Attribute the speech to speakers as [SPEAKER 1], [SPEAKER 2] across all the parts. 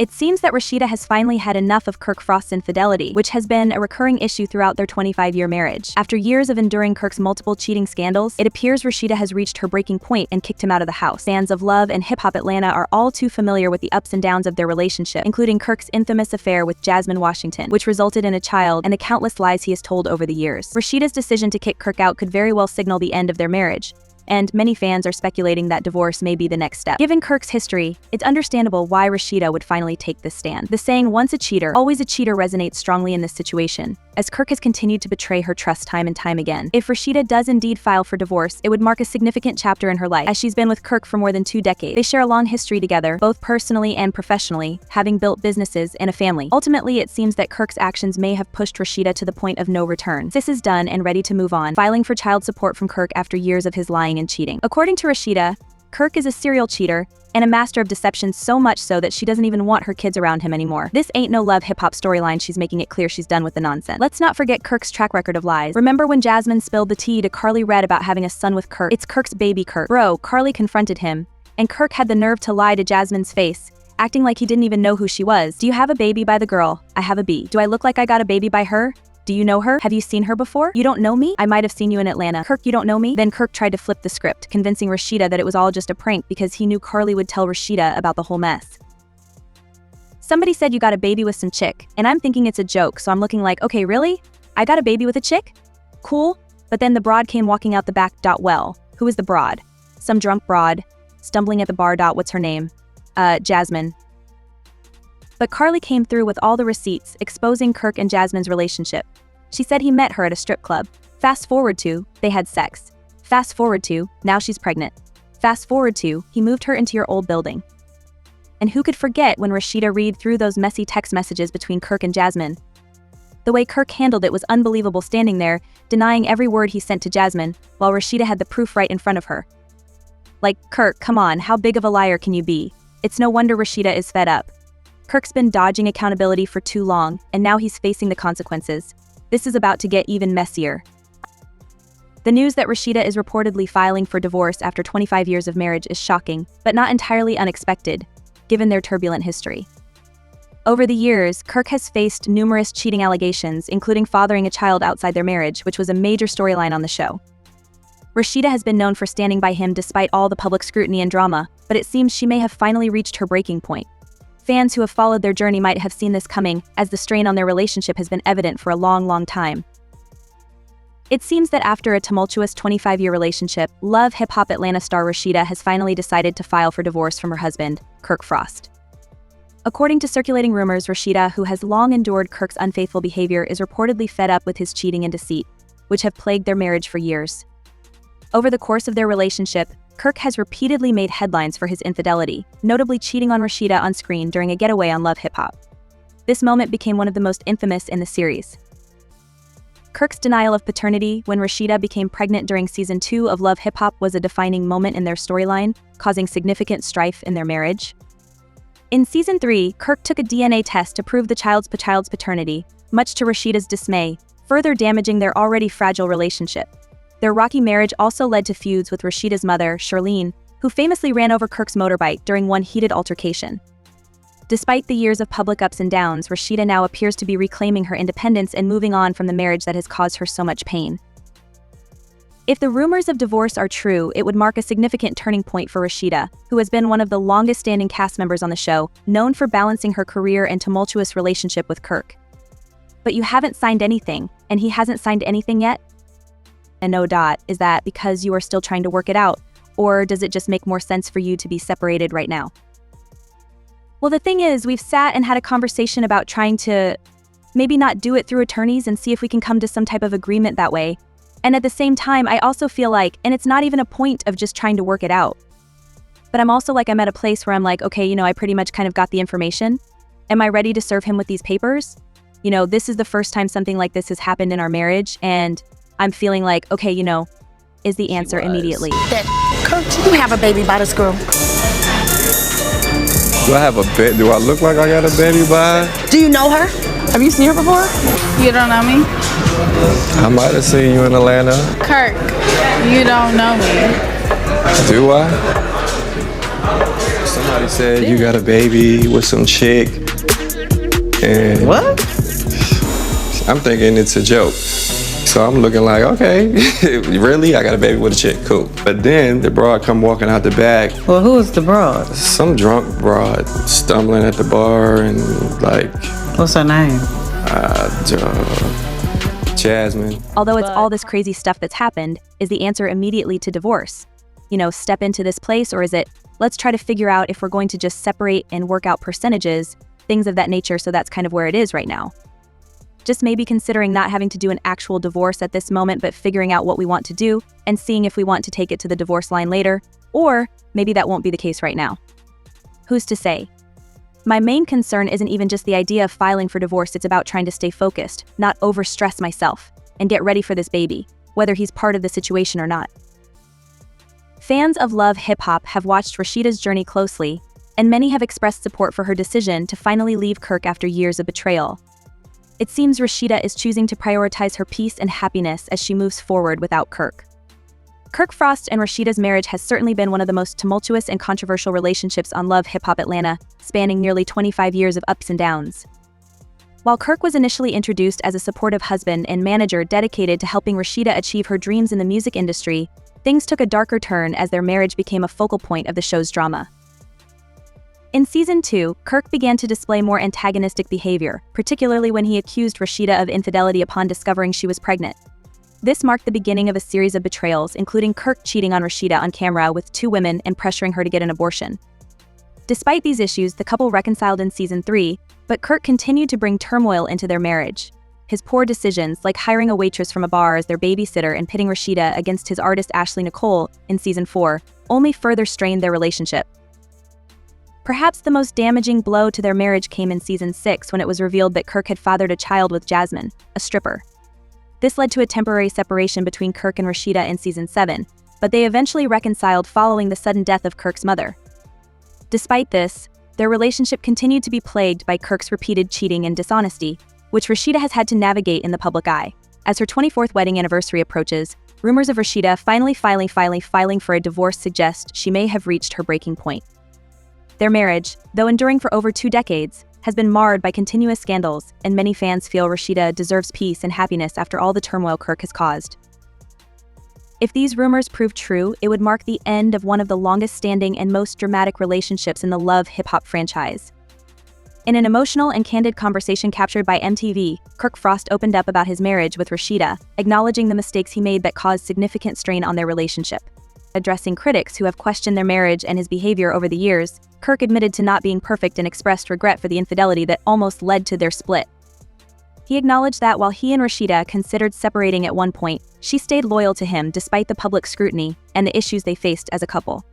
[SPEAKER 1] It seems that Rasheeda has finally had enough of Kirk Frost's infidelity, which has been a recurring issue throughout their 25-year marriage. After years of enduring Kirk's multiple cheating scandals, it appears Rasheeda has reached her breaking point and kicked him out of the house. Fans of Love and Hip Hop Atlanta are all too familiar with the ups and downs of their relationship, including Kirk's infamous affair with Jasmine Washington, which resulted in a child, and the countless lies he has told over the years. Rasheeda's decision to kick Kirk out could very well signal the end of their marriage, and many fans are speculating that divorce may be the next step. Given Kirk's history, it's understandable why Rasheeda would finally take this stand. The saying, "once a cheater, always a cheater," resonates strongly in this situation, as Kirk has continued to betray her trust time and time again. If Rasheeda does indeed file for divorce, it would mark a significant chapter in her life, as she's been with Kirk for more than 2 decades. They share a long history together, both personally and professionally, having built businesses and a family. Ultimately, it seems that Kirk's actions may have pushed Rasheeda to the point of no return. Sis is done and ready to move on, filing for child support from Kirk after years of his lying and cheating. According to Rasheeda, Kirk is a serial cheater and a master of deception, so much so that she doesn't even want her kids around him anymore. This ain't no love hip-hop storyline. She's making it clear she's done with the nonsense. Let's not forget Kirk's track record of lies. Remember when Jasmine spilled the tea to Carly Red about having a son with Kirk? It's Kirk's baby, Kirk. Bro, Carly confronted him, and Kirk had the nerve to lie to Jasmine's face, acting like he didn't even know who she was. "Do you have a baby by the girl? I have a B. Do I look like I got a baby by her? Do you know her? Have you seen her before? You don't know me? I might have seen you in Atlanta. Kirk, you don't know me?" Then Kirk tried to flip the script, convincing Rasheeda that it was all just a prank because he knew Carly would tell Rasheeda about the whole mess. "Somebody said you got a baby with some chick, and I'm thinking it's a joke, so I'm looking like, okay, really? I got a baby with a chick? Cool." But then the broad came walking out the back. Well, who is the broad? Some drunk broad, stumbling at the bar. What's her name? Jasmine. But Carly came through with all the receipts, exposing Kirk and Jasmine's relationship. She said he met her at a strip club. Fast forward to, they had sex. Fast forward to, now she's pregnant. Fast forward to, he moved her into your old building. And who could forget when Rasheeda read through those messy text messages between Kirk and Jasmine? The way Kirk handled it was unbelievable, standing there, denying every word he sent to Jasmine, while Rasheeda had the proof right in front of her. Like, Kirk, come on, how big of a liar can you be? It's no wonder Rasheeda is fed up. Kirk's been dodging accountability for too long, and now he's facing the consequences. This is about to get even messier. The news that Rasheeda is reportedly filing for divorce after 25 years of marriage is shocking, but not entirely unexpected, given their turbulent history. Over the years, Kirk has faced numerous cheating allegations, including fathering a child outside their marriage, which was a major storyline on the show. Rasheeda has been known for standing by him despite all the public scrutiny and drama, but it seems she may have finally reached her breaking point. Fans who have followed their journey might have seen this coming, as the strain on their relationship has been evident for a long time. It seems that after a tumultuous 25-year relationship, Love Hip Hop Atlanta star Rasheeda has finally decided to file for divorce from her husband, Kirk Frost. According to circulating rumors, Rasheeda, who has long endured Kirk's unfaithful behavior, is reportedly fed up with his cheating and deceit, which have plagued their marriage for years. Over the course of their relationship, Kirk has repeatedly made headlines for his infidelity, notably cheating on Rasheeda on screen during a getaway on Love Hip Hop. This moment became one of the most infamous in the series. Kirk's denial of paternity when Rasheeda became pregnant during Season 2 of Love Hip Hop was a defining moment in their storyline, causing significant strife in their marriage. In Season 3, Kirk took a DNA test to prove the child's paternity, much to Rasheeda's dismay, further damaging their already fragile relationship. Their rocky marriage also led to feuds with Rasheeda's mother, Charlene, who famously ran over Kirk's motorbike during one heated altercation. Despite the years of public ups and downs, Rasheeda now appears to be reclaiming her independence and moving on from the marriage that has caused her so much pain. If the rumors of divorce are true, it would mark a significant turning point for Rasheeda, who has been one of the longest-standing cast members on the show, known for balancing her career and tumultuous relationship with Kirk. But you haven't signed anything, and he hasn't signed anything yet? And no. Is that because you are still trying to work it out, or does it just make more sense for you to be separated right now? Well, the thing is, we've sat and had a conversation about trying to maybe not do it through attorneys and see if we can come to some type of agreement that way. And at the same time, I also feel like, and it's not even a point of just trying to work it out, but I'm also like, I'm at a place where I'm like, okay, I pretty much kind of got the information. Am I ready to serve him with these papers? This is the first time something like this has happened in our marriage, and I'm feeling like, okay, is the answer immediately.
[SPEAKER 2] That Kirk, you have a baby by this girl.
[SPEAKER 3] Do I look like I got a baby by her?
[SPEAKER 2] Do you know her? Have you seen her before?
[SPEAKER 4] You don't know me?
[SPEAKER 3] I might have seen you in Atlanta.
[SPEAKER 4] Kirk, you don't know me.
[SPEAKER 3] Do I? Somebody said you got a baby with some chick. And
[SPEAKER 4] What?
[SPEAKER 3] I'm thinking it's a joke. So I'm looking like, okay, really? I got a baby with a chick, cool. But then the broad come walking out the back.
[SPEAKER 4] Well, who is the broad?
[SPEAKER 3] Some drunk broad stumbling at the bar and like,
[SPEAKER 4] What's her name?
[SPEAKER 3] Jasmine.
[SPEAKER 1] Although it's all this crazy stuff that's happened, is the answer immediately to divorce? You know, step into this place, or is it, let's try to figure out if we're going to just separate and work out percentages, things of that nature, so that's kind of where it is right now. Just maybe considering not having to do an actual divorce at this moment, but figuring out what we want to do and seeing if we want to take it to the divorce line later, or maybe that won't be the case right now. Who's to say? My main concern isn't even just the idea of filing for divorce, it's about trying to stay focused, not overstress myself, and get ready for this baby, whether he's part of the situation or not. Fans of Love Hip Hop have watched Rasheeda's journey closely, and many have expressed support for her decision to finally leave Kirk after years of betrayal. It seems Rasheeda is choosing to prioritize her peace and happiness as she moves forward without Kirk. Kirk Frost and Rasheeda's marriage has certainly been one of the most tumultuous and controversial relationships on Love Hip Hop Atlanta, spanning nearly 25 years of ups and downs. While Kirk was initially introduced as a supportive husband and manager dedicated to helping Rasheeda achieve her dreams in the music industry, things took a darker turn as their marriage became a focal point of the show's drama. In Season 2, Kirk began to display more antagonistic behavior, particularly when he accused Rasheeda of infidelity upon discovering she was pregnant. This marked the beginning of a series of betrayals, including Kirk cheating on Rasheeda on camera with 2 women and pressuring her to get an abortion. Despite these issues, the couple reconciled in Season 3, but Kirk continued to bring turmoil into their marriage. His poor decisions, like hiring a waitress from a bar as their babysitter and pitting Rasheeda against his artist Ashley Nicole in Season 4, only further strained their relationship. Perhaps the most damaging blow to their marriage came in Season 6 when it was revealed that Kirk had fathered a child with Jasmine, a stripper. This led to a temporary separation between Kirk and Rasheeda in Season 7, but they eventually reconciled following the sudden death of Kirk's mother. Despite this, their relationship continued to be plagued by Kirk's repeated cheating and dishonesty, which Rasheeda has had to navigate in the public eye. As her 24th wedding anniversary approaches, rumors of Rasheeda finally filing for a divorce suggest she may have reached her breaking point. Their marriage, though enduring for over 2 decades, has been marred by continuous scandals, and many fans feel Rasheeda deserves peace and happiness after all the turmoil Kirk has caused. If these rumors prove true, it would mark the end of one of the longest-standing and most dramatic relationships in the Love Hip Hop franchise. In an emotional and candid conversation captured by MTV, Kirk Frost opened up about his marriage with Rasheeda, acknowledging the mistakes he made that caused significant strain on their relationship. Addressing critics who have questioned their marriage and his behavior over the years, Kirk admitted to not being perfect and expressed regret for the infidelity that almost led to their split. He acknowledged that while he and Rasheeda considered separating at one point, she stayed loyal to him despite the public scrutiny and the issues they faced as a couple.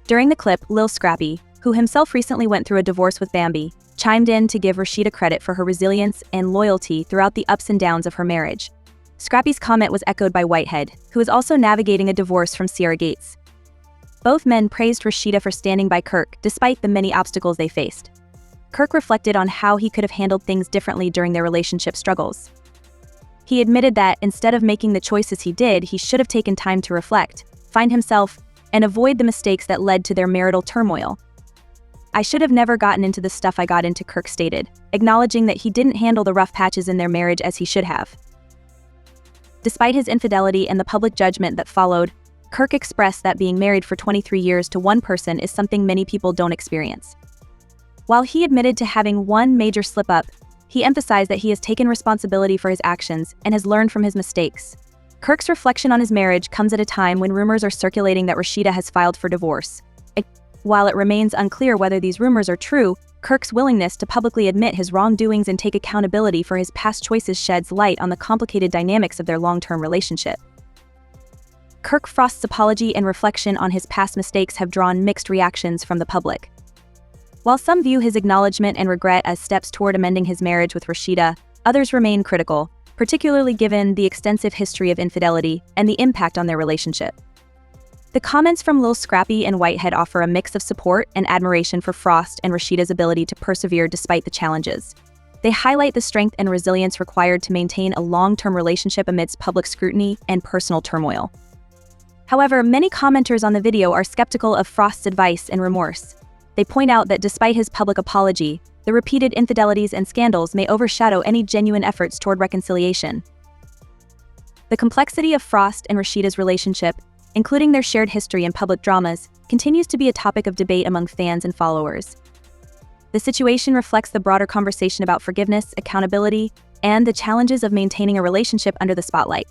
[SPEAKER 1] During the clip, Lil Scrappy, who himself recently went through a divorce with Bambi, chimed in to give Rasheeda credit for her resilience and loyalty throughout the ups and downs of her marriage. Scrappy's comment was echoed by Whitehead, who is also navigating a divorce from Sierra Gates. Both men praised Rasheeda for standing by Kirk despite the many obstacles they faced. Kirk reflected on how he could have handled things differently during their relationship struggles. He admitted that instead of making the choices he did, he should have taken time to reflect, find himself, and avoid the mistakes that led to their marital turmoil. "I should have never gotten into the stuff I got into," Kirk stated, acknowledging that he didn't handle the rough patches in their marriage as he should have. Despite his infidelity and the public judgment that followed, Kirk expressed that being married for 23 years to one person is something many people don't experience. While he admitted to having one major slip-up, he emphasized that he has taken responsibility for his actions and has learned from his mistakes. Kirk's reflection on his marriage comes at a time when rumors are circulating that Rasheeda has filed for divorce. While it remains unclear whether these rumors are true, Kirk's willingness to publicly admit his wrongdoings and take accountability for his past choices sheds light on the complicated dynamics of their long-term relationship. Kirk Frost's apology and reflection on his past mistakes have drawn mixed reactions from the public. While some view his acknowledgement and regret as steps toward amending his marriage with Rasheeda, others remain critical, particularly given the extensive history of infidelity and the impact on their relationship. The comments from Lil Scrappy and Whitehead offer a mix of support and admiration for Frost and Rasheeda's ability to persevere despite the challenges. They highlight the strength and resilience required to maintain a long-term relationship amidst public scrutiny and personal turmoil. However, many commenters on the video are skeptical of Frost's advice and remorse. They point out that despite his public apology, the repeated infidelities and scandals may overshadow any genuine efforts toward reconciliation. The complexity of Frost and Rasheeda's relationship, including their shared history and public dramas, continues to be a topic of debate among fans and followers. The situation reflects the broader conversation about forgiveness, accountability, and the challenges of maintaining a relationship under the spotlight.